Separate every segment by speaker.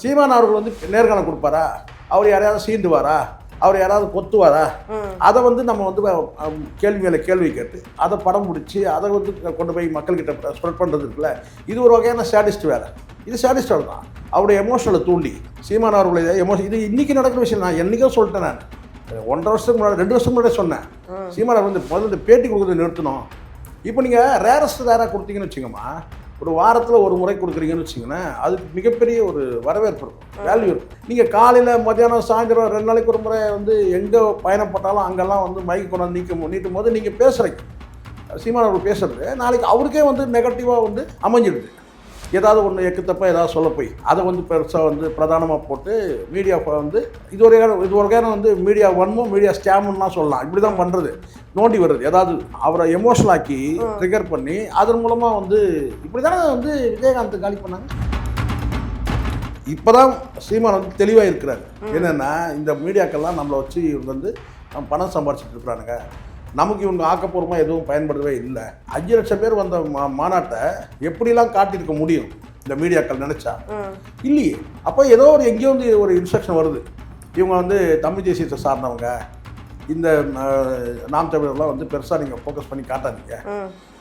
Speaker 1: சீமான் அவர்கள் வந்து நேர்காணல் கொடுப்பாரா, அவர் யாரையாவது சீண்டுவாரா, அவர் யாராவது கொத்துவாரா, அதை வந்து நம்ம வந்து கேள்வி மேலே கேள்வி கேட்டு அதை படம் பிடிச்சி அதை வந்து கொண்டு போய் மக்கள்கிட்ட ஸ்ப்ரெட் பண்ணுறது இருக்குல்ல, இது ஒரு வகையான ஸ்டாட்டிஸ்ட் வேலை. இது ஸ்டாட்டிஸ்ட் வேலை தான். அவருடைய எமோஷனலை தூண்டி சீமான் அவர்களுடைய இது இன்றைக்கி நடக்கிற விஷயம். நான் என்றைக்கோ சொல்லிட்டேன். நான் 1.5 வருஷத்துக்கு முன்னாடி 2 வருஷத்துக்கு முன்னாடி சொன்னேன், சீமான் வந்து முதல்ல பேட்டி கொடுக்குறது நிறுத்தணும். இப்போ நீங்கள் ரேராக கொடுத்தீங்கன்னு வச்சுக்கோமா, ஒரு வாரத்தில் ஒரு முறை கொடுக்குறீங்கன்னு வச்சிங்கன்னா அதுக்கு மிகப்பெரிய ஒரு வரவேற்பு இருக்கும், வேல்யூ இருக்கும். நீங்கள் காலையில் மத்தியானம் சாயந்தரம் 2 நாளைக்கு ஒரு முறை வந்து எங்கே பயணப்பட்டாலும் அங்கெல்லாம் வந்து மைக்கு கொண்டாந்து நீட்டும் போது நீங்கள் பேசுகிறீங்க. சீமான் அவர்கள் பேசுகிறது நாளைக்கு அவருக்கே வந்து நெகட்டிவாக வந்து அமைஞ்சிடுது. ஏதாவது ஒன்று எக்குத்தப்ப ஏதாவது சொல்ல போய் அதை வந்து பெருசாக வந்து பிரதானமாக போட்டு மீடியா வந்து இது ஒரு வகையான வந்து மீடியா வன்மம், மீடியா ஸ்கேம்லாம் சொல்லலாம். இப்படி தான் பண்ணுறது, நோண்டி வருது. ஏதாவது அவரை எமோஷனல் ஆக்கி ட்ரிகர் பண்ணி அதன் மூலமாக வந்து இப்படி தானே வந்து விஜயகாந்த் காலி பண்ணாங்க. இப்போ தான் சீமான் வந்து தெளிவாக இருக்கிறாரு. என்னென்னா இந்த மீடியாக்கெல்லாம் நம்மளை வச்சு இவங்க வந்து பணம் சம்பாதிச்சிட்டு இருக்கிறானுங்க, நமக்கு இவங்க ஆக்கப்பூர்வமாக எதுவும் பயன்படுத்தவே இல்லை. 5 லட்சம் பேர் வந்த மாநாட்டை எப்படிலாம் காட்டியிருக்க முடியும் இந்த மீடியாக்கள் நினச்சா? இல்லையே. அப்போ ஏதோ ஒரு எங்கேயோ வந்து ஒரு இன்ஸ்ட்ரக்ஷன் வருது, இவங்க வந்து தமிழ் தேசியத்தை சார்ந்தவங்க, இந்த நாம் தமிழர்லாம் வந்து பெருசாக நீங்கள் ஃபோக்கஸ் பண்ணி காட்டாதீங்க,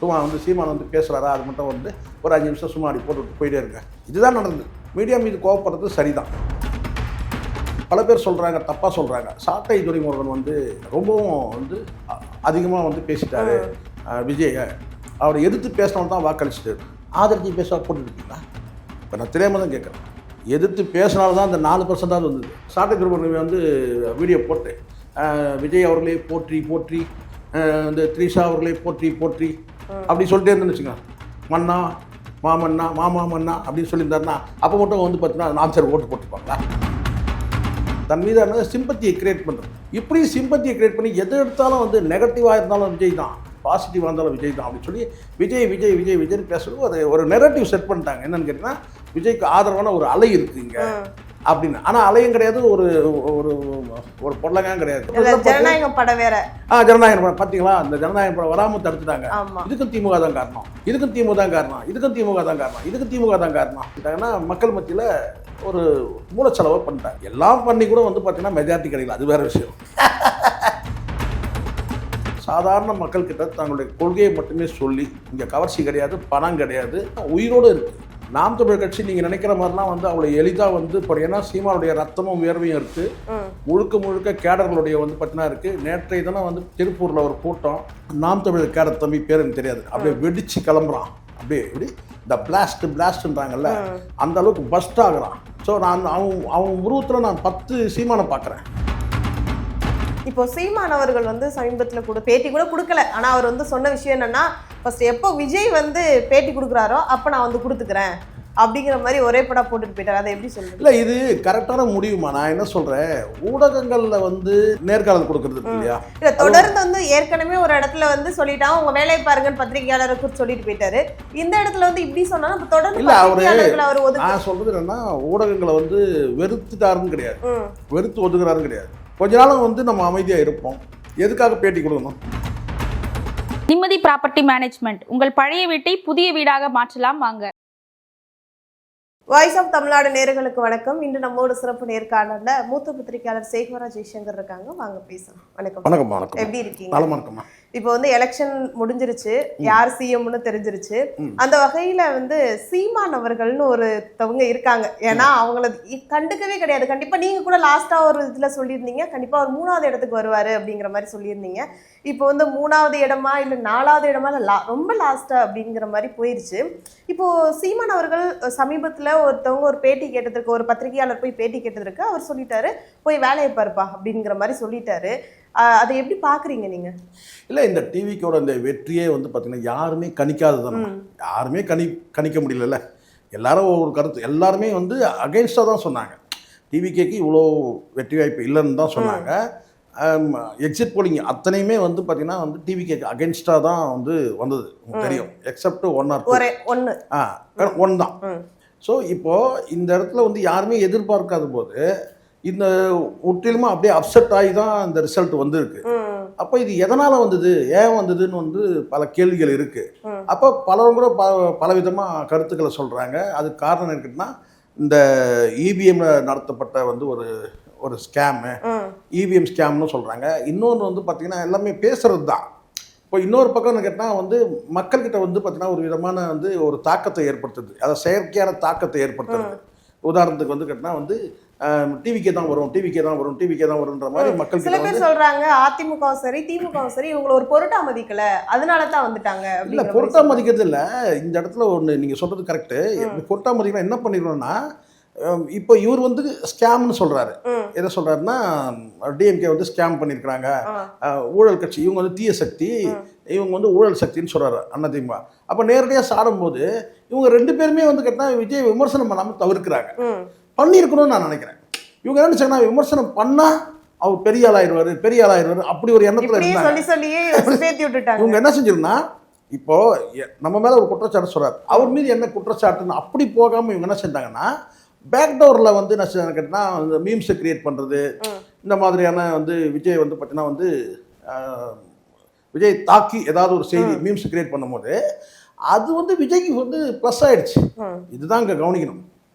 Speaker 1: சும்மா வந்து சீமான் வந்து பேசுகிறாரா அது மட்டும் வந்து ஒரு 5 நிமிஷம் சும்மா அப்படி போட்டு போயிட்டே இருங்க. இதுதான் நடந்தது. மீடியா மீது கோவப்படுறது சரிதான். பல பேர் சொல்கிறாங்க, தப்பாக சொல்கிறாங்க, சாட்டை துரைமுருகன் வந்து ரொம்பவும் வந்து அதிகமாக வந்து பேசிட்டாரு விஜயை, அவரை எதிர்த்து பேசினவன் தான் வாக்களிச்சுட்டு ஆதரிச்சு பேச போட்டுருக்கீங்களா? இப்போ நான் தெரியாமல் தான் கேட்குறேன். எதிர்த்து பேசினால்தான் அந்த 4% வந்தது. சாட்டை துரைமுருகன் வந்து வீடியோ போட்டு விஜய் அவர்களே போற்றி போற்றி, இந்த த்ரிஷா அவர்களே போற்றி போற்றி அப்படி சொல்லிட்டே இருந்துன்னு வச்சுக்கோங்க, மன்னா மாமன்னா மாமா மன்னா அப்படின்னு சொல்லியிருந்தாருன்னா அப்போ மட்டும் வந்து பார்த்தீங்கன்னா நாம்சர் ஓட்டு போட்டுப்பாங்களா? தன் மீதான சிம்பத்தியை கிரியேட் பண்ணுறது. இப்படி சிம்பத்தியை கிரியேட் பண்ணி எது எடுத்தாலும் வந்து நெகட்டிவாக இருந்தாலும் விஜய் தான், பாசிட்டிவாக இருந்தாலும் விஜய் தான் அப்படின்னு சொல்லி விஜய் விஜய் விஜய் விஜய்னு பேசுறது ஒரு நெரட்டிவ் செட் பண்ணிட்டாங்க. என்னன்னு கேட்டிங்கன்னா விஜய்க்கு ஆதரவான ஒரு அலை இருக்குங்க அப்படின்னு. ஆனால் அலையும் கிடையாது, ஒரு ஒரு ஒரு பொருளங்காயும் கிடையாது.
Speaker 2: ஜனநாயகம் படம் வேற.
Speaker 1: ஜனநாயகம் படம் பார்த்தீங்களா? அந்த ஜனநாயகம் படம் வராமல் தடுத்துட்டாங்க. இதுக்கும் திமுக தான் காரணம், இதுக்கும் திமுக தான் காரணம், இதுக்கும் திமுக தான் காரணம், இதுக்கும் திமுக தான் காரணம். மக்கள் மத்தியில் ஒரு மூலச்செலவை பண்ணிட்டாங்க. எல்லாம் பண்ணி கூட வந்து பார்த்தீங்கன்னா மெஜாரிட்டி கிடைக்கல, அது வேற விஷயம். சாதாரண மக்கள்கிட்ட தங்களுடைய கொள்கையை மட்டுமே சொல்லி இங்கே கவர்ச்சி கிடையாது, பணம் கிடையாது, உயிரோடு இருக்குது. நாம் தமிழர் கட்சி நீங்கள் நினைக்கிற மாதிரிலாம் வந்து அவ்வளோ எளிதாக வந்து இப்போ ஏன்னா சீமானுடைய ரத்தமும் வேர்வையும் இருக்குது, முழுக்க முழுக்க கேடர்களுடைய வந்து பார்த்தீங்கன்னா இருக்குது. நேற்றைய தினம் வந்து திருப்பூரில் ஒரு கூட்டம், நாம் தமிழர் கேடர் தம்பி பேர் எனக்கு தெரியாது, அப்படியே வெடிச்சு கிளம்புறான், அப்படியே இப்படி இந்த பிளாஸ்ட்ன்றாங்கல்ல அந்த அளவுக்கு பஸ்ட் ஆகுறான். ஸோ நான் அவன் உருவத்தில் நான் 10 சீமானை பார்க்குறேன்.
Speaker 2: இப்போ சீமான் அவர்கள் வந்து சமீபத்தில் பேட்டி கூட கொடுக்கல, ஆனால் அவர் வந்து சொன்ன விஷயம் என்னன்னா, ஃபர்ஸ்ட் எப்போ விஜய் வந்து பேட்டி கொடுக்குறாரோ அப்போ நான் வந்து கொடுத்துக்கிறேன் அப்படிங்கிற மாதிரி ஒரே படம் போட்டுட்டு போயிட்டார். அதை எப்படி சொல்றது?
Speaker 1: இல்லை, இது கரெக்டான முடியுமா? நான் என்ன சொல்கிறேன், ஊடகங்களில் வந்து நேர்காணல் கொடுக்கறது இல்லையா?
Speaker 2: இல்லை, தொடர்ந்து வந்து ஏற்கனவே ஒரு இடத்துல வந்து சொல்லிட்டான், உங்கள் வேலையை பாருங்கன்னு பத்திரிகையாளரை குறித்து சொல்லிட்டு போயிட்டாரு. இந்த இடத்துல வந்து இப்படி சொன்னா நம்ம தொடர்ந்து
Speaker 1: இல்லை, அவர் நான் சொல்கிறது என்னன்னா, ஊடகங்களை வந்து வெறுத்துட்டாருன்னு கிடையாது, வெறுத்து ஒதுக்குறாருன்னு கிடையாது. கொஞ்ச நாளும் வந்து நம்ம அமைதியாக இருப்போம். எதுக்காக பேட்டி கொடுக்கணும்?
Speaker 3: நிம்மதி ப்ராப்பர்ட்டி மேனேஜ்மெண்ட், உங்கள் பழைய வீட்டை புதிய வீடாக மாற்றலாம் வாங்க.
Speaker 2: வாய்ஸ் ஆஃப் தமிழ்நாடு நேயர்களுக்கு வணக்கம். இன்று நம்மோட சிறப்பு நேர்காணல்ல மூத்த பத்திரிகையாளர் சேகவரா ஜெய்சங்கர் இருக்காங்க, வாங்க பேசலாம். வணக்கம்.
Speaker 1: வணக்கம். வணக்கம்.
Speaker 2: எப்படி இருக்கீங்க?
Speaker 1: வணக்கம்மா.
Speaker 2: இப்போ வந்து எலெக்ஷன் முடிஞ்சிருச்சு, யார் சிஎம்னு தெரிஞ்சிருச்சு. அந்த வகையில வந்து சீமான் அவர்கள்னு ஒருத்தவங்க இருக்காங்க, ஏன்னா அவங்கள கண்டுக்கவே கிடையாது. கண்டிப்பா நீங்க கூட லாஸ்டா ஒரு இதுல சொல்லியிருந்தீங்க, கண்டிப்பா ஒரு 3வது இடத்துக்கு வருவாரு அப்படிங்கிற மாதிரி சொல்லியிருந்தீங்க. இப்போ வந்து 3வது இடமா இல்லை 4வது இடமா இல்லை ரொம்ப லாஸ்டா அப்படிங்கிற மாதிரி போயிருச்சு. இப்போ சீமான் அவர்கள் சமீபத்துல ஒருத்தவங்க ஒரு பேட்டி கேட்டதற்கு, ஒரு பத்திரிகையாளர் போய் பேட்டி கேட்டதற்கு அவர் சொல்லிட்டாரு, போய் வேலையை பாருப்பா அப்படிங்கிற மாதிரி சொல்லிட்டாரு. அதை எப்படி பாக்குறீங்க நீங்க?
Speaker 1: இல்லை, இந்த டிவிக்கோட இந்த வெற்றியே வந்து பார்த்தீங்கன்னா யாருமே கணிக்காததானே, யாருமே கணிக்க முடியல. எல்லாரும் ஒரு கருத்து, எல்லாருமே வந்து அகெயின்ஸ்டாக தான் சொன்னாங்க. டிவிகேக்கு இவ்வளோ வெற்றி வாய்ப்பு இல்லைன்னு தான் சொன்னாங்க. எக்ஸிட் போலிங் அத்தனையுமே வந்து பார்த்தீங்கன்னா வந்து டிவிகேக்கு அகெயின்ஸ்டாக தான் வந்து வந்தது, தெரியும். எக்ஸப்ட் 1 தான். ஸோ இப்போது இந்த இடத்துல வந்து யாருமே எதிர்பார்க்காத போது இந்த முற்றிலுமா அப்படியே அப்செட் ஆகி தான் இந்த ரிசல்ட் வந்திருக்கு. அப்போ இது எதனால் வந்தது, ஏன் வந்ததுன்னு வந்து பல கேள்விகள் இருக்குது. அப்போ பலரும் கூட பலவிதமாக கருத்துக்களை சொல்கிறாங்க. அதுக்கு காரணம் இருக்குன்னா, இந்த இபிஎம்ல நடத்தப்பட்ட வந்து ஒரு ஒரு ஸ்கேமு, இவிஎம் ஸ்கேம்னு சொல்கிறாங்க. இன்னொன்று வந்து பார்த்திங்கன்னா எல்லாமே பேசுகிறது தான். இப்போ இன்னொரு பக்கம் கேட்டால் வந்து மக்கள்கிட்ட வந்து பார்த்திங்கன்னா ஒரு விதமான வந்து ஒரு தாக்கத்தை ஏற்படுத்துது, அதை செயற்கையான தாக்கத்தை ஏற்படுத்துறது. உதாரணத்துக்கு வந்து கேட்டால் வந்து டிவிக்கே தான் வரும், டிவிக்கே தான் வரும், டிவிக்கே தான் வரும்ன்ற மாதிரி மக்கள்
Speaker 2: சில பேர் சொல்றாங்க அதிமுகவும் சரி திமுகவும் சரி இவங்களை ஒரு பொருட்டா மதிக்கல, அதனால தான் வந்துட்டாங்க.
Speaker 1: இல்லை, பொருட்டா மதிக்கிறது இல்லை. இந்த இடத்துல ஒன்று நீங்கள் சொல்கிறது கரெக்டு. பொருட்டா மதிக்கலாம் என்ன பண்ணிடணும்னா, இப்போ இவர் வந்து ஸ்கேம்னு சொல்கிறாரு. எதை சொல்கிறாருன்னா, டிஎம்கே வந்து ஸ்கேம் பண்ணியிருக்கிறாங்க, ஊழல் கட்சி, இவங்க வந்து தீய சக்தி, இவங்க வந்து ஊழல் சக்தின்னு சொல்கிறாரு அதிமுக. அப்போ நேரடியாக சாடும்போது இவங்க 2 பேருமே வந்து கேட்டால் விஜய் விமர்சனம் பண்ணாமல் தவிர்க்கிறாங்க. பண்ணியிருக்கணும்னு நான் நினைக்கிறேன். இவங்க என்ன நினைச்சாங்கன்னா, விமர்சனம் பண்ணால் அவர் பெரிய ஆளாயிருவார், பெரிய ஆளாயிருவார், அப்படி ஒரு எண்ணத்தில் இருந்தாங்க. இவங்க என்ன செஞ்சிருந்தா, இப்போ நம்ம மேலே ஒரு குற்றச்சாட்டு சொல்கிறார், அவர் மீது என்ன குற்றச்சாட்டுன்னு அப்படி போகாமல் இவங்க என்ன செஞ்சாங்கன்னா, பேக்டோரில் வந்து என்ன கேட்டால் இந்த மீம்ஸை கிரியேட் பண்ணுறது, இந்த மாதிரியான வந்து விஜய் வந்து பார்த்தீங்கன்னா வந்து விஜய் தாக்கி ஏதாவது ஒரு செய்தி மீம்ஸ் கிரியேட் பண்ணும்போது அது வந்து விஜய்க்கு வந்து ப்ளஸ் ஆகிடுச்சு. இதுதான் இங்கே கவனிக்கணும்.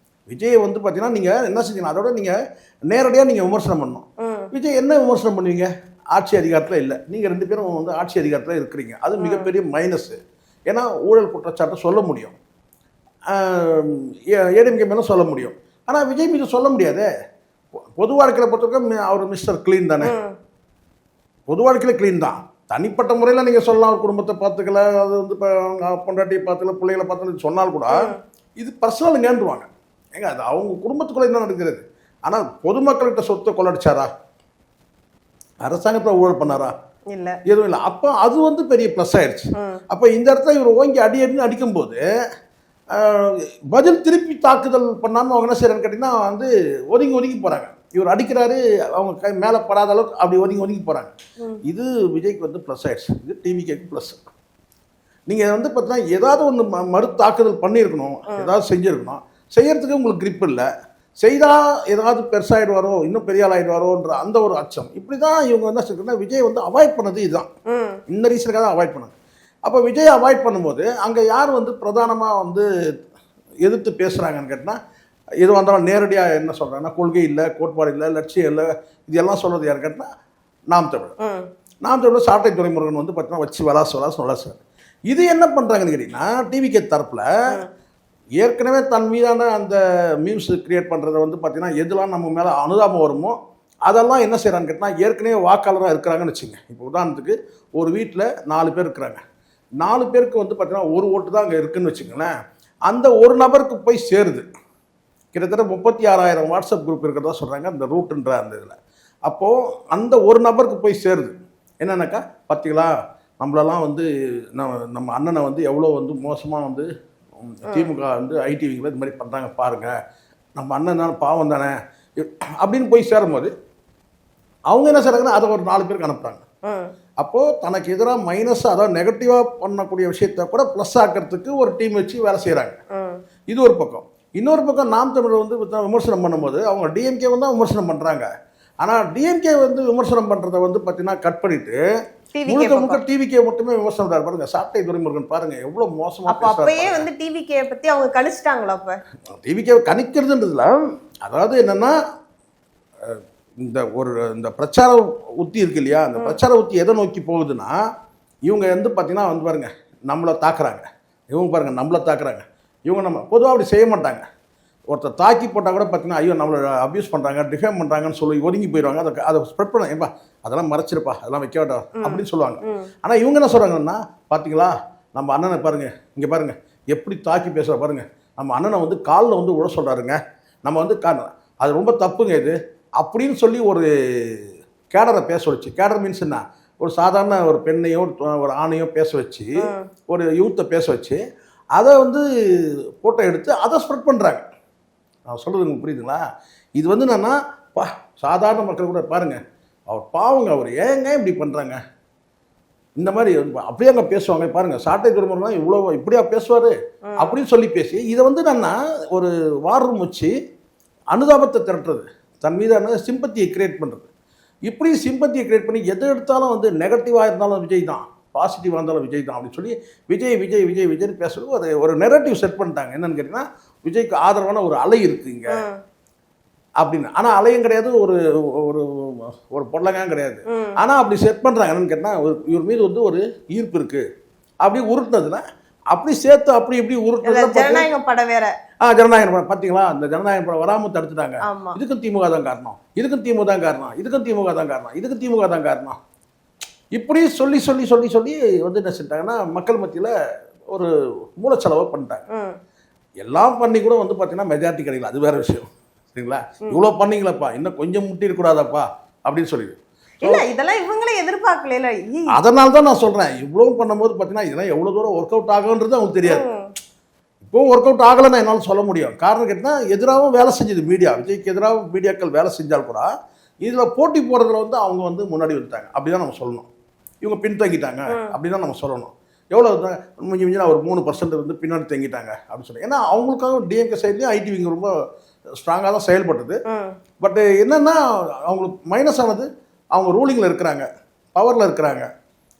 Speaker 1: விஜய் வந்து பார்த்தீங்கன்னா நீங்கள் என்ன செஞ்சீங்கன்னா, அதோட நீங்கள் நேரடியாக நீங்கள் விமர்சனம் பண்ணணும். விஜய் என்ன விமர்சனம் பண்ணுவீங்க? ஆட்சி அதிகாரத்தில் இல்லை, நீங்கள் 2 பேரும் வந்து ஆட்சி அதிகாரத்தில் இருக்கிறீங்க, அது மிகப்பெரிய மைனஸு. ஏன்னா ஊழல் குற்றச்சாட்டை சொல்ல முடியும், ஏடிஎம்கே மேலே சொல்ல முடியும், ஆனால் விஜய் மீது சொல்ல முடியாது. பொது வாழ்க்கையில் பொறுத்தவரைக்கும் அவர் மிஸ்டர் க்ளீன் தானே, பொது வாழ்க்கையில் க்ளீன் தான். தனிப்பட்ட முறையில் நீங்கள் சொல்லலாம், அவர் குடும்பத்தை பார்த்துக்கல, அது வந்து இப்போ அவங்க பொண்டாட்டியை பார்த்துக்கல, பிள்ளைகளை பார்த்துக்கல சொன்னால் கூட இது பர்சனலுங்கன்றுவாங்க. ஏங்க அது அவங்க குடும்பத்துக்குள்ளே என்ன நடக்கிறது. ஆனால் பொதுமக்கள்கிட்ட சொத்தை கொள்ளடிச்சாரா? அரசாங்கத்தில் ஊழல் பண்ணாரா?
Speaker 2: இல்லை,
Speaker 1: எதுவும் இல்லை. அப்போ அது வந்து பெரிய ப்ளஸ் ஆயிடுச்சு. அப்போ இந்த இடத்துல இவர் ஓங்கி அடின்னு அடிக்கும்போது பதில் திருப்பி தாக்குதல் பண்ணாமல் அவங்க என்ன செய்யறான்னு கேட்டிங்கன்னா வந்து ஒதுங்கி போகிறாங்க. இவர் அடிக்கிறாரு, அவங்க கை மேலே படாத அளவுக்கு அப்படி ஒதுங்கி போகிறாங்க. இது விஜய்க்கு வந்து ப்ளஸ் ஆயிடுச்சு, இது டிவிகேக்கு ப்ளஸ். நீங்கள் வந்து பார்த்தீங்கன்னா ஏதாவது ஒன்று மறு தாக்குதல் பண்ணியிருக்கணும், ஏதாவது செஞ்சுருக்கணும், செய்யறதுக்கு உங்களுக்கு கிரிப் இல்லை, செய்தால் ஏதாவது பெருசாகிடுவாரோ, இன்னும் பெரிய ஆள் ஆகிடுவாரோன்ற அந்த ஒரு அச்சம். இப்படி தான் இவங்க என்ன சொல்றாங்கன்னா, விஜய் வந்து அவாய்ட் பண்ணது இதுதான், இந்த ரீசனுக்காக தான் அவாய்ட் பண்ணாங்க. அப்போ விஜய் அவாய்ட் பண்ணும்போது அங்கே யார் வந்து பிரதானமாக வந்து எதிர்த்து பேசுகிறாங்கன்னு கேட்டால், எதுவாக இருந்தாலும் நேரடியாக என்ன சொல்கிறாங்கன்னா, கொள்கை இல்லை, கோட்பாடு இல்லை, லட்சியம் இல்லை, இது எல்லாம் சொல்கிறது யார் கேட்டால் நாம் தமிழர் சாட்டை துரைமுருகன் வந்து பார்த்தீங்கன்னா வச்சு வளாசுவார். இது என்ன பண்ணுறாங்கன்னு கேட்டிங்கன்னா, டிவிகே தரப்பில் ஏற்கனவே தன் மீதான அந்த மீம்ஸ் கிரியேட் பண்ணுறதை வந்து பார்த்தீங்கன்னா எதுலாம் நம்ம மேலே அனுதாபம் வருமோ அதெல்லாம் என்ன செய்கிறான்னு கேட்டால், ஏற்கனவே வாக்காளராக இருக்கிறாங்கன்னு வச்சுங்க. இப்போ உதாரணத்துக்கு ஒரு வீட்டில் 4 பேர் இருக்கிறாங்க, 4 பேருக்கு வந்து பார்த்தீங்கன்னா ஒரு ஓட்டு தான் அங்கே இருக்குதுன்னு வச்சுக்கோங்களேன். அந்த ஒரு நபருக்கு போய் சேருது. கிட்டத்தட்ட 36,000 வாட்ஸ்அப் குரூப் இருக்கிறதா சொல்கிறாங்க அந்த ரூட்டுன்ற அந்த இதில். அப்போது அந்த ஒரு நபருக்கு போய் சேருது. என்னன்னாக்கா, பார்த்தீங்களா நம்மளெல்லாம் வந்து நம்ம அண்ணனை வந்து எவ்வளோ வந்து மோசமாக வந்து திமுக வந்து ஐடிவிங்களை இது மாதிரி பண்ணுறாங்க பாருங்கள், நம்ம அண்ணன் தானே பாவம் தானே அப்படின்னு போய் சேரும்போது அவங்க என்ன செய்கிறாங்கன்னா அதை ஒரு 4 பேருக்கு அனுப்புகிறாங்க. அப்போது தனக்கு எதிராக மைனஸ், அதாவது நெகட்டிவாக பண்ணக்கூடிய விஷயத்த கூட ப்ளஸ் ஆக்கிறதுக்கு ஒரு டீம் வச்சு வேலை செய்கிறாங்க. இது ஒரு பக்கம். இன்னொரு பக்கம் நாம் தமிழர் வந்து விமர்சனம் பண்ணும்போது அவங்க டிஎம்கே வந்து தான் விமர்சனம் பண்ணுறாங்க. ஆனால் டிஎம்கே வந்து விமர்சனம் பண்ணுறதை வந்து பார்த்தீங்கன்னா கட் பண்ணிவிட்டு முழுக்க டிவிகே மட்டுமே விமர்சனம் பண்ணுறாரு. பாருங்க, சாட்டை துரைமுருகன் பாருங்க எவ்வளோ மோசமாக
Speaker 2: அப்பயே வந்து டிவிகே பற்றி அவங்க கணிச்சிட்டாங்களா? அப்போ
Speaker 1: டிவிகே கணிக்கிறதுன்றதுல அதாவது என்னென்னா, இந்த பிரச்சார உத்தி இருக்கு இல்லையா, அந்த பிரச்சார உத்தி எதை நோக்கி போகுதுன்னா, இவங்க வந்து பார்த்தீங்கன்னா வந்து பாருங்க நம்மளை தாக்குறாங்க, இவங்க பாருங்க நம்மளை தாக்குறாங்க, இவங்க நம்ம பொதுவாக அப்படி செய்ய மாட்டாங்க. ஒருத்தர் தாக்கி போட்டால் கூட பார்த்தீங்கன்னா ஐயோ நம்மளை அப்யூஸ் பண்ணுறாங்க, டிஃபேம் பண்ணுறாங்கன்னு சொல்லி ஒதுங்கி போயிடுவாங்க. அதை ஸ்ப்ரெட் பண்ண ஏப்பா அதெல்லாம் மறைச்சிருப்பா, அதெல்லாம் வைக்க வேண்டாம் அப்படின்னு சொல்லுவாங்க. ஆனால் இவங்க என்ன சொல்கிறாங்கன்னா, பார்த்தீங்களா நம்ம அண்ணனை பாருங்கள், இங்கே பாருங்கள் எப்படி தாக்கி பேசுகிற பாருங்கள், நம்ம அண்ணனை வந்து காலில் வந்து விட சொல்கிறாருங்க, நம்ம வந்து அது ரொம்ப தப்புங்க இது அப்படின்னு சொல்லி ஒரு கேடரை பேச வச்சு, கேடர் மீன்ஸ் என்ன, ஒரு சாதாரண ஒரு பெண்ணையோ ஒரு ஆணையோ பேச வச்சு, ஒரு யூத்தை பேச வச்சு அதை வந்து ஃபோட்டோ எடுத்து அதை ஸ்ப்ரெட் பண்ணுறாங்க. நான் சொல்கிறது உங்களுக்கு புரியுதுங்களா? இது வந்து என்னன்னா, சாதாரண மக்கள் கூட பாருங்கள் அவர் பாவங்க, அவர் ஏங்க இப்படி பண்ணுறாங்க, இந்த மாதிரி அப்படியே அங்கே பேசுவாங்க பாருங்கள், சாட்டை துரைமுருகன் இவ்வளோ இப்படியா பேசுவார் அப்படின்னு சொல்லி பேசி இதை வந்து என்னன்னா ஒரு வார் ரூம் வச்சு அனுதாபத்தை திரட்டுறது, தன் மீதான சிம்பத்தியை கிரியேட் பண்ணுறது. இப்படி சிம்பத்தியை கிரியேட் பண்ணி எதை எடுத்தாலும் வந்து நெகட்டிவாக இருந்தாலும் விஜய் தான், பாசிட்டிவாக இருந்தாலும் விஜய் தான் அப்படின்னு சொல்லி விஜய் விஜய் விஜய் விஜய்னு பேசுறது ஒரு நெரட்டிவ் செட் பண்ணிட்டாங்க. என்னென்னு கேட்டிங்கன்னா, விஜய்க்கு ஆதரவான ஒரு அலை இருக்குங்க அப்படின்னு. ஆனால் அலையும் கிடையாது, ஒரு ஒரு ஒரு பொருளங்காயும் கிடையாது. ஆனால் அப்படி செட் பண்ணுறாங்க. என்னன்னு கேட்டால் இவர் மீது வந்து ஒரு ஈர்ப்பு இருக்குது அப்படி உருட்டுனதுல அப்படி சேர்த்து அப்படி இப்படி உருட்டுனதுல
Speaker 2: ஜனநாயகம் படம் வேற.
Speaker 1: ஜனநாயகம் படம் பார்த்தீங்களா? அந்த ஜனநாயகம் படம் வராமல் தடுத்துட்டாங்க.
Speaker 2: ஆமா.
Speaker 1: இதுக்கும் திமுக தான் காரணம், இதுக்கும் திமுக தான் காரணம், இதுக்கும் திமுக தான் காரணம், இதுக்கும் திமுக தான் காரணம். இப்படி சொல்லி சொல்லி சொல்லி சொல்லி வந்து என்ன செஞ்சிட்டாங்கன்னா மக்கள் மத்தியில் ஒரு மூலச்செலவை பண்ணிட்டாங்க. எல்லாம் பண்ணி கூட வந்து பார்த்தீங்கன்னா மெஜாரிட்டி கிடைக்கல, அது வேற விஷயம். சரிங்களா? இவ்வளோ பண்ணீங்களப்பா, இன்னும் கொஞ்சம் முட்டிருக்கூடாதப்பா அப்படின்னு சொல்லி.
Speaker 2: இல்ல இதெல்லாம் இவங்களே எதிர்பார்க்கல.
Speaker 1: அதனால தான் நான் சொல்றேன், இவ்வளவு பண்ணும்போது பார்த்தீங்கன்னா இதெல்லாம் எவ்வளவு தூரம் ஒர்க் அவுட் ஆகுன்றது அவங்களுக்கு தெரியாது. இப்போ ஒர்க் அவுட் ஆகலைன்னு என்னால் சொல்ல முடியும். காரணம் கேட்டால் எதிராகவும் வேலை செஞ்சது மீடியா, விஜய்க்கு எதிராகவும் மீடியாக்கள் வேலை செஞ்சால் கூட இதில் போட்டி போடுறதுல வந்து அவங்க வந்து முன்னாடி வந்துட்டாங்க அப்படிதான் நம்ம சொல்லணும். இவங்க பின்தங்கிட்டாங்க அப்படின்னு நம்ம சொல்லணும். எவ்வளோ மிஞ்சி மிஞ்சினா ஒரு 3% வந்து பின்னாடி தங்கிட்டாங்க அப்படின்னு சொல்லி. ஏன்னா அவங்களுக்காக டிஎம்கே சைட்லேயும் ஐடி விங்க ரொம்ப ஸ்ட்ராங்காக தான் செயல்பட்டது. பட் என்னென்னா அவங்களுக்கு மைனஸ் ஆனது, அவங்க ரூலிங்கில் இருக்கிறாங்க, பவரில் இருக்கிறாங்க,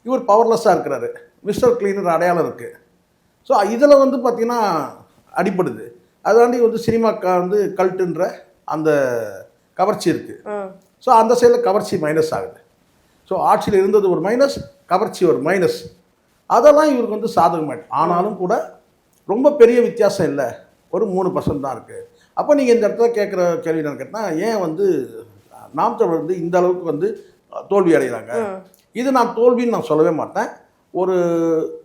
Speaker 1: இவர் பவர்லெஸ்ஸாக இருக்கிறாரு, மிஸ்டர் கிளீனர் அடையாளம் இருக்குது. ஸோ இதில் வந்து பார்த்திங்கன்னா அடிப்படுது. அதாண்டி வந்து சினிமா வந்து கல்ட்டுன்ற அந்த கவர்ச்சி இருக்குது. ஸோ அந்த சைடில் கவர்ச்சி மைனஸ் ஆகுது. ஸோ ஆட்சியில் இருந்தது ஒரு மைனஸ், கவர்ச்சி ஒரு மைனஸ். அதெல்லாம் இவருக்கு வந்து சாதகமாயிட்டு. ஆனாலும் கூட ரொம்ப பெரிய வித்தியாசம் இல்லை, ஒரு 3% தான் இருக்குது. அப்போ நீங்கள் இந்த இடத்துல கேட்குற கேள்வி என்னன்னு கேட்டால், ஏன் வந்து நாம் தமிழர் வந்து இந்த அளவுக்கு வந்து தோல்வி அடைகிறாங்க? இது நான் தோல்வின்னு நான் சொல்லவே மாட்டேன், ஒரு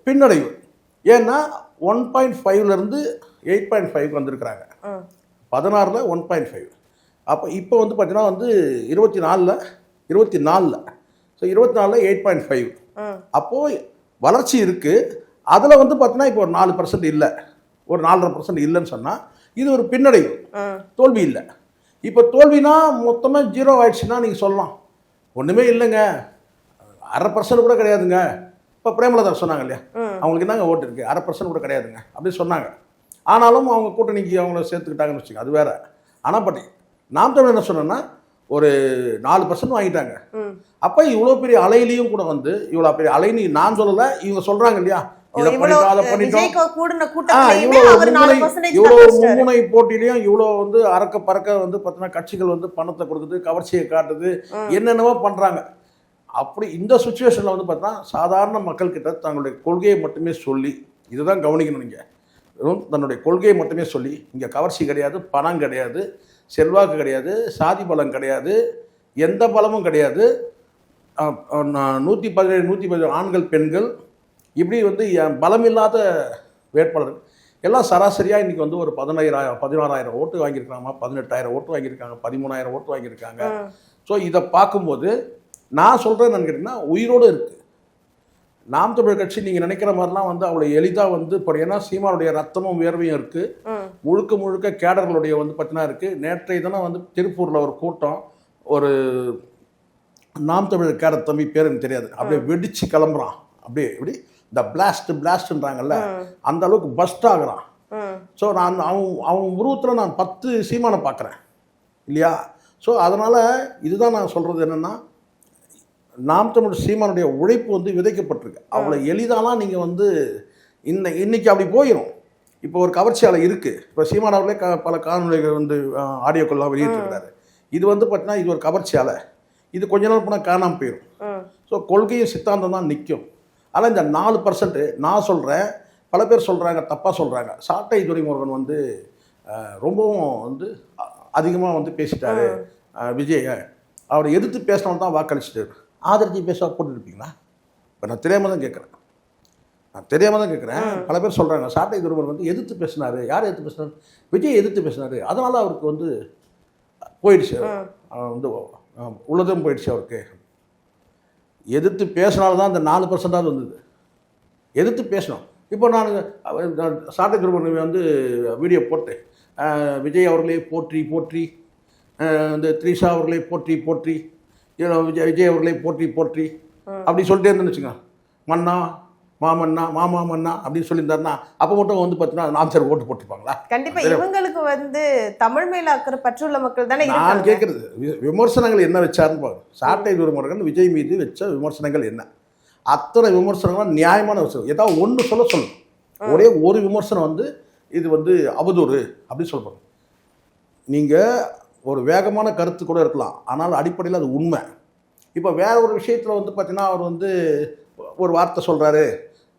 Speaker 1: பின்னடைவு. ஏன்னா 1.5லேருந்து 8.5க்கு வந்திருக்கிறாங்க. 16ல் 1.5. அப்போ இப்போ வந்து பார்த்தீங்கன்னா வந்து 24ல் ஸோ 24ல் 8.5. அப்போது வளர்ச்சி இருக்குது. அதில் வந்து பார்த்தீங்கன்னா இப்போ ஒரு 4% இல்லை, ஒரு 4.5% இல்லைன்னு சொன்னால் இது ஒரு பின்னடைவு, தோல்வி இல்லை. இப்போ தோல்வினா மொத்தமாக 0 ஆயிடுச்சுன்னா நீங்கள் சொல்லலாம் ஒன்றுமே இல்லைங்க, 1/2% கூட கிடையாதுங்க. இப்போ பிரேமலதா சொன்னாங்க இல்லையா, அவங்களுக்கு என்னங்க ஓட்டு இருக்குது, 1/2% கூட கிடையாதுங்க அப்படின்னு சொன்னாங்க. ஆனாலும் அவங்க கூட்டணிக்கு அவங்கள சேர்த்துக்கிட்டாங்கன்னு வச்சுக்கோங்க, அது வேற. ஆனால் பட் நாம் தமிழர் என்ன சொன்னோன்னா ஒரு 4% வாங்கிட்டாங்க. அப்போ இவ்வளோ பெரிய அலையிலையும் கூட வந்து இவ்வளோ பெரிய அலைன்னு நான் சொல்லலை, இவங்க சொல்கிறாங்க இல்லையா, இதை பண்ணிட்டோம் அதை பண்ணிட்டோம், இவ்வளோ மும்முனை போட்டியிலையும் இவ்வளோ வந்து அறக்க பறக்க வந்து பார்த்தீங்கன்னா கட்சிகள் வந்து பணத்தை கொடுக்குது, கவர்ச்சியை காட்டுது, என்னென்னவோ பண்ணுறாங்க. அப்படி இந்த சுச்சுவேஷனில் வந்து பார்த்தா சாதாரண மக்கள்கிட்ட தங்களுடைய கொள்கையை மட்டுமே சொல்லி, இதுதான் கவனிக்கணும். நீங்கள் தன்னுடைய கொள்கையை மட்டுமே சொல்லி, இங்கே கவர்ச்சி கிடையாது, பணம் கிடையாது, செல்வாக்கு கிடையாது, சாதி பலம் கிடையாது, எந்த பலமும் கிடையாது, 117 117 ஆண்கள் பெண்கள் இப்படி வந்து பலமில்லாத வேட்பாளர்கள் எல்லாம் சராசரியாக இன்றைக்கி வந்து ஒரு 16,000 ஓட்டு வாங்கியிருக்காங்க, 18,000 ஓட்டு வாங்கியிருக்காங்க, 13,000 ஓட்டு வாங்கியிருக்காங்க. ஸோ இதை பார்க்கும்போது நான் சொல்கிறேன் என்னன்னு கேட்டிங்கன்னா, உயிரோடு இருக்குது நாம் தமிழர் கட்சி. நீங்கள் நினைக்கிற மாதிரிலாம் வந்து அவ்வளோ எளிதாக வந்து இப்போ ஏன்னா சீமானுடைய ரத்தமும் வேர்வையும் இருக்குது, முழுக்க முழுக்க கேடர்களுடைய வந்து பார்த்தீங்கன்னா இருக்குது. நேற்றைய தினம் வந்து திருப்பூரில் ஒரு கூட்டம், ஒரு நாம் தமிழர் கேடர் தம்பி பேர் எனக்கு தெரியாது, அப்படியே வெடிச்சு கிளம்புறான், அப்படியே இப்படி இந்த பிளாஸ்ட்ன்றாங்கல்ல அந்த அளவுக்கு பஸ்ட் ஆகுறான். ஸோ நான் அவன் உருவத்தில் நான் 10 சீமானை பார்க்குறேன் இல்லையா. ஸோ அதனால் இதுதான் நான் சொல்கிறது என்னென்னா, நாம் தமிழ் சீமானுடைய உழைப்பு வந்து விதைக்கப்பட்டிருக்கு. அவ்வளோ எளிதாலாம் நீங்கள் வந்து இன்னைக்கு அப்படி போயிடும். இப்போ ஒரு கவர்ச்சியால் இருக்குது. இப்போ சீமான் அவர்களே பல காணொலிகள் வந்து ஆடியோக்கள்லாம் வெளியிட்டிருக்கிறாரு. இது வந்து பார்த்தீங்கன்னா இது ஒரு கவர்ச்சியால், இது கொஞ்ச நாள் போனால் காணாமல் போயிடும். ஸோ கொள்கையும் சித்தாந்தம் தான் நிற்கும். ஆனால் இந்த 4% நான் சொல்கிறேன், பல பேர் சொல்கிறாங்க, தப்பாக சொல்கிறாங்க. சாட்டை துரைமுருகன் வந்து ரொம்பவும் வந்து அதிகமாக வந்து பேசிட்டாரு விஜயை, அவரை எதிர்த்து பேசினவன் தான் வாக்களிச்சுட்டாரு. ஆதரிச்சு பேச போட்டுருப்பீங்களா? இப்போ நான் தெரியாமல் தான் கேட்குறேன், பல பேர் சொல்கிறாங்க சாட்டை துரைமுருகன் வந்து எதிர்த்து பேசினார். யார் எதிர்த்து பேசினார்? விஜய் எதிர்த்து பேசினார், அதனால் அவருக்கு வந்து போயிடுச்சு, வந்து உள்ளதும் போயிடுச்சு. அவருக்கு எதிர்த்து பேசினால்தான் அந்த 4% வந்தது. எதிர்த்து பேசணும். இப்போ நான் சாட்டை துரைமுருகன் வந்து வீடியோ போட்டு விஜய் அவர்களே போற்றி போற்றி, இந்த த்ரிஷா அவர்களே போற்றி போற்றி, விஜய் அவர்களே போற்றி போற்றி அப்படி சொல்லிட்டே இருந்தேன்னு வச்சுங்க, மன்னா மாமன்னா மாமா மன்னா அப்படின்னு சொல்லியிருந்தாருன்னா அப்போ மட்டும் வந்து பார்த்தீங்கன்னா நாம் சார் ஓட்டு போட்டுருப்பாங்களா?
Speaker 2: கண்டிப்பாக இவங்களுக்கு வந்து தமிழ் மேல இருக்கிற பற்றுள்ள மக்கள் தானே.
Speaker 1: நான் கேட்குறது விமர்சனங்கள் என்ன வச்சாருன்னு பாருங்க. சாட்டை துரைமுருகன் விஜய் மீது வச்ச விமர்சனங்கள் என்ன? அத்தனை விமர்சனங்களும் நியாயமான விஷயம். ஏதாவது ஒன்று சொல்லணும். ஒரே ஒரு விமர்சனம் வந்து இது வந்து அவதூறு அப்படின்னு சொல்கிறாங்க. நீங்கள் ஒரு வேகமான கருத்து கூட இருக்கலாம், ஆனால் அடிப்படையில் அது உண்மை. இப்போ வேற ஒரு விஷயத்தில் வந்து பார்த்தீங்கன்னா அவர் வந்து ஒரு வார்த்தை சொல்கிறாரு,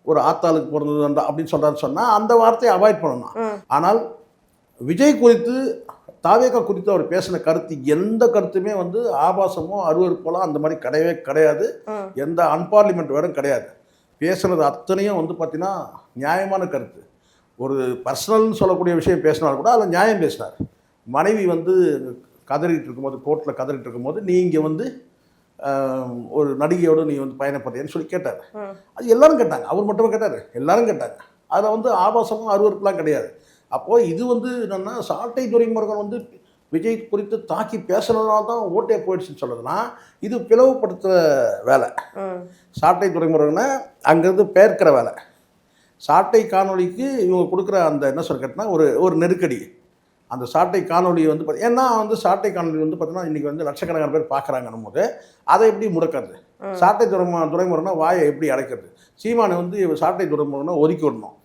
Speaker 1: ஒரு ஆத்தாளுக்கு பிறந்தது அப்படின்னு சொல்கிறாருன்னு சொன்னால் அந்த வார்த்தையை அவாய்ட் பண்ணணும். ஆனால் விஜய் குறித்து தாவேகா குறித்து அவர் பேசின கருத்து எந்த கருத்துமே வந்து ஆபாசமோ அருவருப்போலாம் அந்த மாதிரி கிடையவே கிடையாது. எந்த அன்பார்லிமெண்ட் வேர்டும் கிடையாது. பேசுனது அத்தனையும் வந்து பார்த்தீங்கன்னா நியாயமான கருத்து. ஒரு பர்சனல்னு சொல்லக்கூடிய விஷயம் பேசினாலும் கூட அதில் நியாயம் பேசினார். மனைவி வந்து கதறிட்டு இருக்கும்போது, கோர்ட்டில் கதறிட்டு இருக்கும்போது நீங்கள் வந்து ஒரு நடிகையோடு நீ வந்து பயணப்படுறேன்னு சொல்லி கேட்டார். அது எல்லாரும் கேட்டாங்க, அவர் மட்டுமே கேட்டார், எல்லாரும் கேட்டாங்க. அதில் வந்து ஆபாசமும் அருவருப்புலாம் கிடையாது. அப்போது இது வந்து என்னென்னா சாட்டை துரைமுருகன் வந்து விஜய் குறித்து தாக்கி பேசுனதுனால தான் ஓட்டே போயிடுச்சுன்னு சொல்லுதுன்னா இது பிளவுபடுத்துகிற வேலை. சாட்டை துரைமுருகனை அங்கேருந்து பேர்க்கிற வேலை. சாட்டை காணொலிக்கு இவங்க கொடுக்குற அந்த என்ன சொல்ல கேட்டால் ஒரு நெருக்கடி. அந்த சாட்டை காணொலி வந்து ஏன்னா வந்து சாட்டை காணொலி வந்து பார்த்தீங்கன்னா இன்றைக்கி வந்து லட்சக்கணக்கான பேர் பார்க்குறாங்கன்னும் போது அதை எப்படி முடக்கிறது? சாட்டை துரைமுருகனை வாயை எப்படி அடைக்கிறது? சீமானை வந்து சாட்டை துரைமுருகனை ஒதுக்கி விடணும்.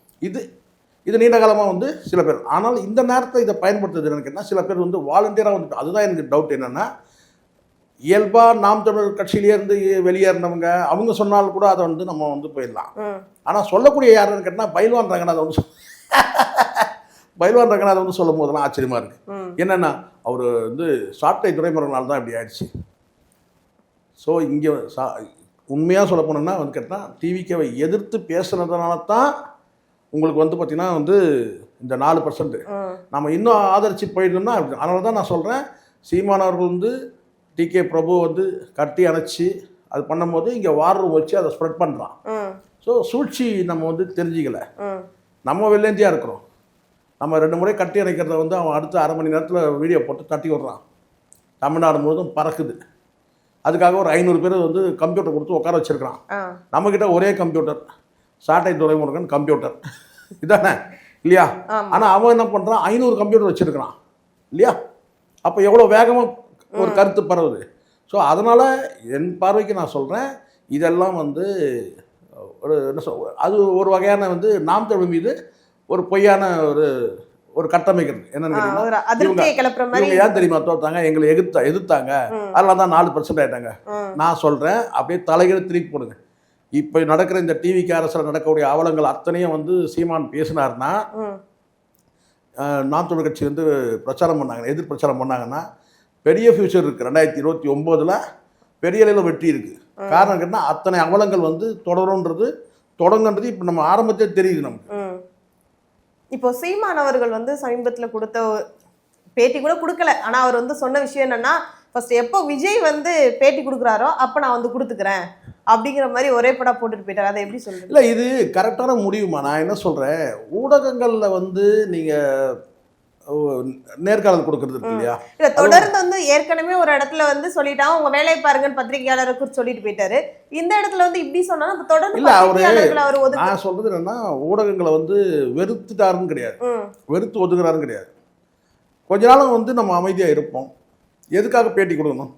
Speaker 1: இது நீண்ட காலமாக வந்து சில பேர். ஆனால் இந்த நேரத்தை இதை பயன்படுத்துறது என்னன்னு கேட்டால் சில பேர் வந்து வாலண்டியராக வந்துட்டு, அதுதான் எனக்கு டவுட் என்னென்னா, இயல்பாக நாம் தமிழர் கட்சியிலேருந்து வெளியேறினவங்க அவங்க சொன்னாலும் கூட அதை வந்து நம்ம வந்து போயிடலாம். ஆனால் சொல்லக்கூடிய யாருன்னு கேட்டால் பைல்வான் ரங்கநாதன் வந்து பைல்வான் ரங்கநாதன் வந்து சொல்லும் போதெல்லாம் ஆச்சரியமாக இருக்குது. என்னென்னா அவர் வந்து சாட்டை துரைமுருகனால் தான் இப்படி ஆயிடுச்சு. ஸோ இங்கே உண்மையாக சொல்ல போனோம்னா வந்து கேட்டால் டிவிகேவை எதிர்த்து பேசுனதுனால தான் உங்களுக்கு வந்து பார்த்திங்கன்னா வந்து இந்த 4% நம்ம இன்னும் ஆதரித்து போயிடணும்னா. அதனால தான் நான் சொல்கிறேன், சீமானவர்கள் வந்து டிகே பிரபு வந்து கட்டி அணைச்சி அது பண்ணும்போது இங்கே வார் ரூம் வச்சு அதை ஸ்ப்ரெட் பண்ணுறான். ஸோ சூழ்ச்சி நம்ம வந்து தெரிஞ்சிக்கல, நம்ம வெள்ளேந்தியாக இருக்கிறோம். நம்ம 2 முறை கட்டி அணைக்கிறத வந்து அவன் அடுத்த அரை மணி நேரத்தில் வீடியோ போட்டு தட்டி விடுறான். தமிழ்நாடு முழுவதும் பறக்குது. அதுக்காக ஒரு 500 பேர் வந்து கம்ப்யூட்டர் கொடுத்து உட்கார வச்சுருக்கிறான். நம்மக்கிட்ட ஒரே கம்ப்யூட்டர், சாட்டை துரைமுருகன் கம்ப்யூட்டர் இதானே இல்லையா? ஆனால் அவன் என்ன பண்ணுறான், 500 கம்ப்யூட்டர் வச்சுருக்கிறான் இல்லையா? அப்போ எவ்வளோ வேகமாக ஒரு கருத்து பரவுது. ஸோ அதனால் என் பார்வைக்கு நான் சொல்கிறேன், இதெல்லாம் வந்து ஒரு என்ன அது ஒரு வகையான வந்து நாம் தமிழ் மீது ஒரு பொய்யான ஒரு கட்டமைக்கிறது. என்னன்னு இவங்க ஏன் தெரியுமா தோத்தாங்க, எங்களை எதிர்த்தாங்க, அதெல்லாம் தான் 4% ஆயிட்டாங்க. நான் சொல்கிறேன், அப்படியே தலைகளை திருப்பி போடுங்க. இப்போ நடக்கிற இந்த டிவிக்கு அரசில் நடக்கக்கூடிய அவலங்கள் அத்தனையும் வந்து சீமான் பேசினார்னா, நாம் தமிழ் கட்சி வந்து பிரச்சாரம் பண்ணாங்க, எதிர் பிரச்சாரம் பண்ணாங்கன்னா பெரிய ஃபியூச்சர் இருக்குது. 2029 பெரிய அளவில் வெற்றி இருக்குது. காரணம் கேட்டால் அத்தனை அவலங்கள் வந்து தொடங்குன்றது இப்போ நம்ம ஆரம்பத்தே தெரியுது நமக்கு.
Speaker 2: இப்போ சீமான் அவர்கள் வந்து சமீபத்தில் கொடுத்த பேட்டி கூட கொடுக்கல, ஆனால் அவர் வந்து சொன்ன விஷயம் என்னன்னா, ஃபர்ஸ்ட் எப்போ விஜய் வந்து பேட்டி கொடுக்குறாரோ அப்போ நான் வந்து கொடுத்துக்கிறேன் அப்படிங்கிற மாதிரி ஒரே படம் போட்டுட்டு போயிட்டார். அதை எப்படி சொல்றீங்க?
Speaker 1: இல்லை, இது கரெக்டான முடிவுமா? நான் என்ன சொல்கிறேன், ஊடகங்களில் வந்து நீங்கள் நேர்காணல் கொடுக்கறது இருக்கு இல்லையா?
Speaker 2: இல்லை, தொடர்ந்து வந்து ஏற்கனவே ஒரு இடத்துல வந்து சொல்லிட்டாங்க உங்க வேலையை பாருங்கன்னு பத்திரிகையாளரை குறித்து சொல்லிட்டு போயிட்டாரு. இந்த இடத்துல வந்து இப்படி சொன்னா தொடர்ந்து
Speaker 1: இல்லை, அவர் நான் சொல்றது என்னன்னா, ஊடகங்களை வந்து வெறுத்துட்டாருன்னு கிடையாது, வெறுத்து ஒதுக்குறாருன்னு கிடையாது. கொஞ்ச நாளும் வந்து நம்ம அமைதியாக இருப்போம். எதுக்காக பேட்டி கொடுக்கணும்?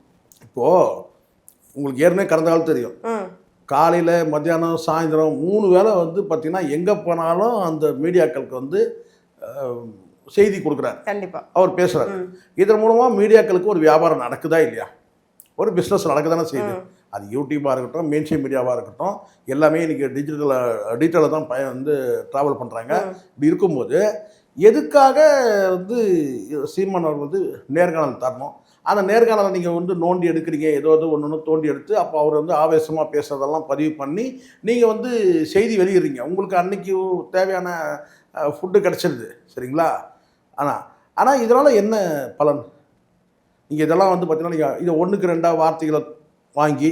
Speaker 1: இப்போது உங்களுக்கு ஏற்கனவே கடந்த காலம் தெரியும், காலையில் மத்தியானம் சாயந்தரம் 3 வேளை வந்து பார்த்திங்கன்னா எங்கே போனாலும் அந்த மீடியாக்களுக்கு வந்து செய்தி கொடுக்குறாரு.
Speaker 2: கண்டிப்பாக
Speaker 1: அவர் பேசுகிறார். இதன் மூலமாக மீடியாக்களுக்கு ஒரு வியாபாரம் நடக்குதா இல்லையா? ஒரு பிஸ்னஸ் நடக்குதானே செய்யுது. அது யூடியூபாக இருக்கட்டும், மெயின்ஸ்ட்ரீம் மீடியாவாக இருக்கட்டும், எல்லாமே இன்றைக்கி டிஜிட்டலில் தான் வந்து ட்ராவல் பண்ணுறாங்க. இப்படி இருக்கும்போது எதுக்காக வந்து சீமான் அவர் வந்து நேர்காணல் தரணும்? அந்த நேர்காணலை நீங்கள் வந்து நோண்டி எடுக்கிறீங்க, ஏதோ ஒன்று தோண்டி எடுத்து, அப்போ அவர் வந்து ஆவேசமாக பேசுகிறதெல்லாம் பதிவு பண்ணி நீங்கள் வந்து செய்தி வெளியிடுறீங்க. உங்களுக்கு அன்றைக்கி தேவையான ஃபுட்டு கிடச்சிருது, சரிங்களா? ஆனால் இதனால் என்ன பலன்? நீங்கள் இதெல்லாம் வந்து பார்த்தீங்கன்னா நீங்கள் இதை 1க்கு 2 வார்த்தைகளை வாங்கி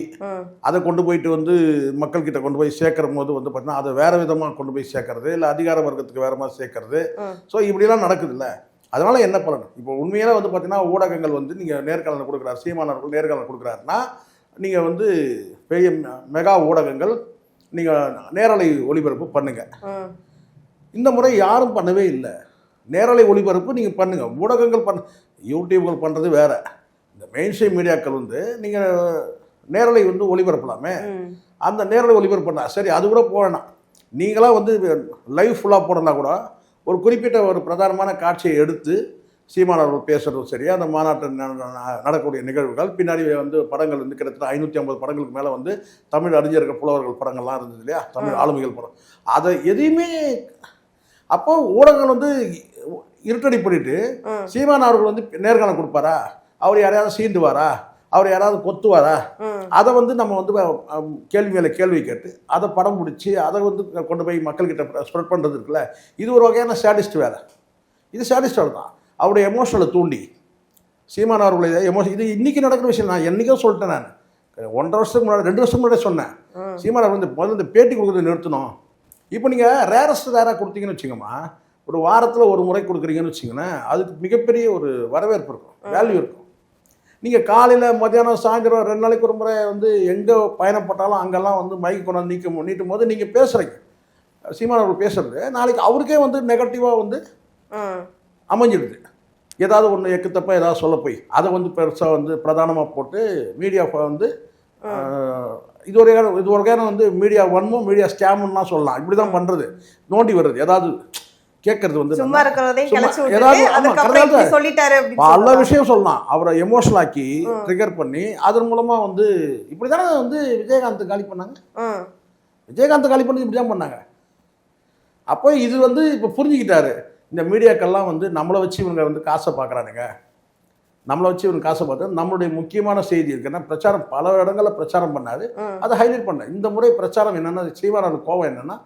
Speaker 1: அதை கொண்டு போயிட்டு வந்து மக்கள்கிட்ட கொண்டு போய் சேர்க்கிற போது வந்து பார்த்தீங்கன்னா அதை வேறு விதமாக கொண்டு போய் சேர்க்கறது, இல்லை அதிகார வர்க்கத்துக்கு வேறு மாதிரி சேர்க்கறது. ஸோ இப்படிலாம் நடக்குது இல்லை? அதனால் என்ன பலன்? இப்போ உண்மையில வந்து பார்த்தீங்கன்னா ஊடகங்கள் வந்து நீங்கள் நேர்காணல் கொடுக்குறாரு, சீமானவர்கள் நேர்காணல் கொடுக்குறாருன்னா நீங்கள் வந்து பெரிய மெகா ஊடகங்கள் நீங்கள் நேரலை ஒளிபரப்பு பண்ணுங்கள். இந்த முறை யாரும் பண்ணவே இல்லை. நேரலை ஒளிபரப்பு நீங்கள் பண்ணுங்கள். ஊடகங்கள் யூடியூப்கள் பண்ணுறது வேறு. இந்த மெயின்ஸ்ட்ரீம் மீடியாக்கள் வந்து நீங்கள் நேரலை வந்து ஒளிபரப்பலாமே. அந்த நேரலை ஒளிபரப்பு பண்ணா சரி, அது கூட போவேணாம். நீங்களாம் வந்து லைவ் ஃபுல்லாக போடனா கூட ஒரு குறிப்பிட்ட ஒரு பிரதானமான காட்சியை எடுத்து சீமான் அவர்கள் பேசுகிறதும் சரி, அந்த மாநாட்டில் நடக்கக்கூடிய நிகழ்வுகள் பின்னாடி வந்து படங்கள் வந்து கிட்டத்தட்ட 550 படங்களுக்கு மேலே வந்து தமிழ் அறிஞர்கள் புலவர்கள் படங்கள்லாம் இருந்தது இல்லையா, தமிழ் ஆளுமைகள் படம். அதை எதையுமே அப்போ ஊடகங்கள் வந்து இருட்டடி பண்ணிட்டு சீமான் அவர்கள் வந்து நேர்காணல் கொடுப்பாரா, அவர் யாரையாவது சீண்டுவாரா, அவர் யாராவது கொத்துவாரா, அதை வந்து நம்ம வந்து கேள்வி மேலே கேள்வி கேட்டு அதை படம் பிடிச்சி அதை வந்து கொண்டு போய் மக்கள்கிட்ட ஸ்ப்ரெட் பண்ணுறது இருக்குல்ல, இது ஒரு வகையான சாடிஸ்ட் வேலை. இது சாடிஸ்ட் வேலை தான். அவருடைய எமோஷனலை தூண்டி சீமான் அவர்களுடைய இது இன்றைக்கி நடக்கிற விஷயம். நான் என்றைக்கோ சொல்லிட்டேன். நான் 1.5 வருஷத்துக்கு முன்னாடி 2 வருஷத்துக்கு முன்னாடி சொன்னேன், சீமான் அவர் வந்து முதல்ல இந்த பேட்டி கொடுக்குறத நிறுத்தணும். இப்போ நீங்கள் ரேராக கொடுத்தீங்கன்னு வச்சுக்கோமா, ஒரு வாரத்தில் ஒரு முறை கொடுக்குறீங்கன்னு வச்சிங்கன்னா அதுக்கு மிகப்பெரிய ஒரு வரவேற்பு இருக்கும், வேல்யூ இருக்கும். நீங்கள் காலையில் மத்தியானம் சாயந்தரம் 2 நாளைக்கு ஒரு முறை வந்து எங்கே பயணப்பட்டாலும் அங்கெல்லாம் வந்து மைக் கொண்டாந்து நீட்டும் போது நீங்கள் பேசுகிறீங்க, சீமான் அவர்கள் பேசுகிறது நாளைக்கு அவருக்கே வந்து நெகட்டிவாக வந்து அமைஞ்சிடுது. ஏதாவது ஒன்று எக்குத்தப்ப ஏதாவது சொல்ல போய் அதை வந்து பெருசாக வந்து பிரதானமாக போட்டு மீடியா வந்து இது ஒரு வகையான வந்து மீடியா வன்மம், மீடியா ஸ்கேம்லாம் சொல்லலாம். இப்படி தான் பண்ணுறது, நோண்டி வருது, ஏதாவது கேட்கறது வந்து பல விஷயம் சொல்லலாம். அவரை எமோஷனல் ஆக்கி ட்ரிகர் பண்ணி அதன் மூலமாக வந்து இப்படி தானே வந்து விஜயகாந்த் காலி பண்ணாங்க. விஜயகாந்த் காலி பண்ணி இப்படி தான் பண்ணாங்க. அப்போ இது வந்து இப்போ புரிஞ்சுக்கிட்டாரு, இந்த மீடியாக்கள்லாம் வந்து நம்மளை வச்சு இவங்க வந்து காசை பார்க்குறானுங்க, நம்மளை வச்சு இவங்க காசை பார்த்து நம்மளுடைய முக்கியமான செய்தி இருக்குன்னா பிரச்சாரம் பல இடங்களில் பிரச்சாரம் பண்ணாரு, அதை ஹைலைட் பண்ண. இந்த முறை பிரச்சாரம் என்னென்னா சீமானோட கோவம் என்னென்னா,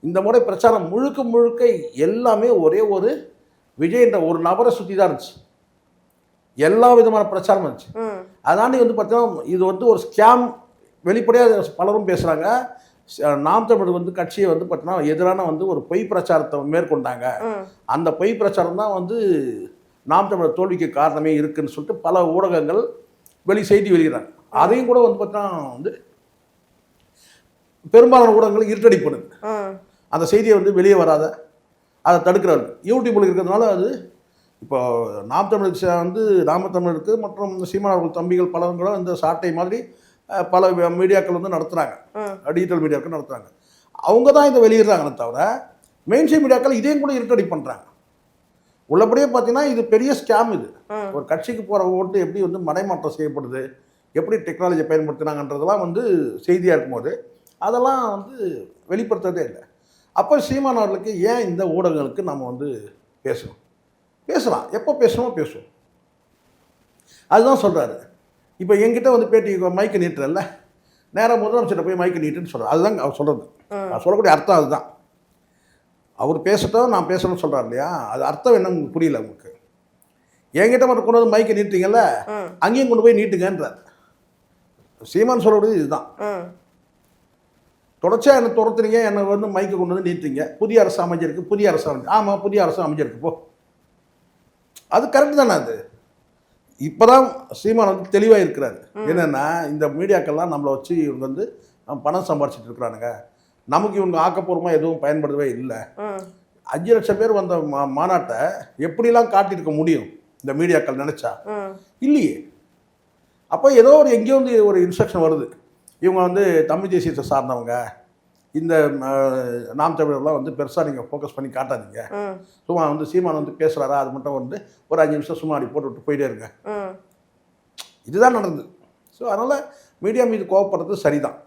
Speaker 1: இந்த முறை பிரச்சாரம் முழுக்க முழுக்க எல்லாமே ஒரே ஒரு விஜய்ன்ற ஒரு நபரை சுற்றி தான் இருந்துச்சு. எல்லா விதமான பிரச்சாரம் இருந்துச்சு. அதாண்டி வந்து பார்த்தீங்கன்னா இது வந்து ஒரு ஸ்கேம் வெளிப்படையாக பலரும் பேசுகிறாங்க. நாம் தமிழ் வந்து கட்சியை வந்து பார்த்தீங்கன்னா எதிரான வந்து ஒரு பொய் பிரச்சாரத்தை மேற்கொண்டாங்க. அந்த பொய் பிரச்சாரம் தான் வந்து நாம் தமிழர் தோல்விக்கு காரணமே இருக்குன்னு சொல்லிட்டு பல ஊடகங்கள் செய்தி வெளியிடறாங்க. அதையும் கூட வந்து பார்த்தீங்கன்னா வந்து பெரும்பாலான ஊடகங்கள் இருட்டடி பண்ணுது. அந்த செய்தியை வந்து வெளியே வராத அதை தடுக்கிறாரு. யூடியூப்பில் இருக்கிறதுனால அது இப்போ நாம் தமிழுக்கு வந்து நாம தமிழுக்கு மற்றும் சீமான் அவர்கள் தம்பிகள் பலரும் இந்த சாட்டை மாதிரி பல மீடியாக்கள் வந்து நடத்துகிறாங்க, டிஜிட்டல் மீடியாக்கள் நடத்துகிறாங்க. அவங்க தான் இதை வெளியிடுறாங்கன்னு தவிர மெயின்ஸ்ட்ரீம் மீடியாக்கள் இதையும் கூட இருட்டடி பண்ணுறாங்க. உள்ளபடியே பார்த்தீங்கன்னா இது பெரிய ஸ்கேம். இது ஒரு கட்சிக்கு போகிற ஓட்டு எப்படி வந்து மடைமாற்றம் செய்யப்படுது, எப்படி டெக்னாலஜியை பயன்படுத்தினாங்கன்றதெல்லாம் வந்து செய்தியாக இருக்கும்போது அதெல்லாம் வந்து வெளிப்படுத்துறதே இல்லை. அப்போ சீமான் அவர்களுக்கு ஏன் இந்த ஊடகங்களுக்கு நம்ம வந்து பேசலாம், எப்போ பேசணுமோ பேசுவோம், அதுதான் சொல்கிறாரு. இப்போ என்கிட்ட வந்து பேட்டி மைக்கு நீட்டுறல்ல, நேராக முதலமைச்சர்கிட்ட போய் மைக்கு நீட்டுன்னு சொல்கிறார். அதுதான் அவர் சொல்கிறது. அவர் சொல்லக்கூடிய அர்த்தம் அதுதான். அவர் பேசட்டும், நான் பேசணும்னு சொல்கிறார் இல்லையா, அது அர்த்தம் என்ன உங்களுக்கு புரியல. உங்களுக்கு என்கிட்ட மட்டும் கொண்டு வந்து மைக்கை நீட்டுறீங்கல்ல, அங்கேயும் கொண்டு போய் நீட்டுங்கன்றார். சீமான் சொல்லக்கூடியது இதுதான். தொடர்ச்சியாக என்னை துரத்துறீங்க, என்னை வந்து மைக்கை கொண்டு வந்து நீட்டுறீங்க, புதிய அரசு அமைஞ்சிருக்கு, புதிய அரசு அமைஞ்சு, ஆமாம் புதிய அரசு அமைஞ்சிருக்கு போ, அது கரெக்டு தானே. அது இப்போ தான் சீமான் வந்து தெளிவாக இருக்கிறாரு. என்னென்னா இந்த மீடியாக்கள்லாம் நம்மளை வச்சு இவங்க வந்து பணம் சம்பாரிச்சிட்டு இருக்கிறானுங்க, நமக்கு இவங்க ஆக்கப்பூர்வமாக எதுவும் பயன்படவே இல்லை. 5 லட்சம் பேர் வந்த மாநாட்டை எப்படிலாம் காட்டியிருக்க முடியும் இந்த மீடியாக்கள் நினச்சா? இல்லையே. அப்போ ஏதோ ஒரு எங்கேயோ வந்து ஒரு இன்ஸ்ட்ரக்ஷன் வருது, இவங்க வந்து தமிழ் தேசியத்தை சார்ந்தவங்க, இந்த நாம் தமிழர்லாம் வந்து பெருசாக நீங்கள் ஃபோக்கஸ் பண்ணி காட்டாதீங்க, சும்மா வந்து சீமான் வந்து பேசுகிறாரா அது மட்டும் வந்து ஒரு 5 நிமிஷம் சும்மா அப்படி போட்டுவிட்டு போயிட்டே இருங்க. இதுதான் நடந்தது. ஸோ அதனால் மீடியா மீது கோவப்படுறது சரிதான்.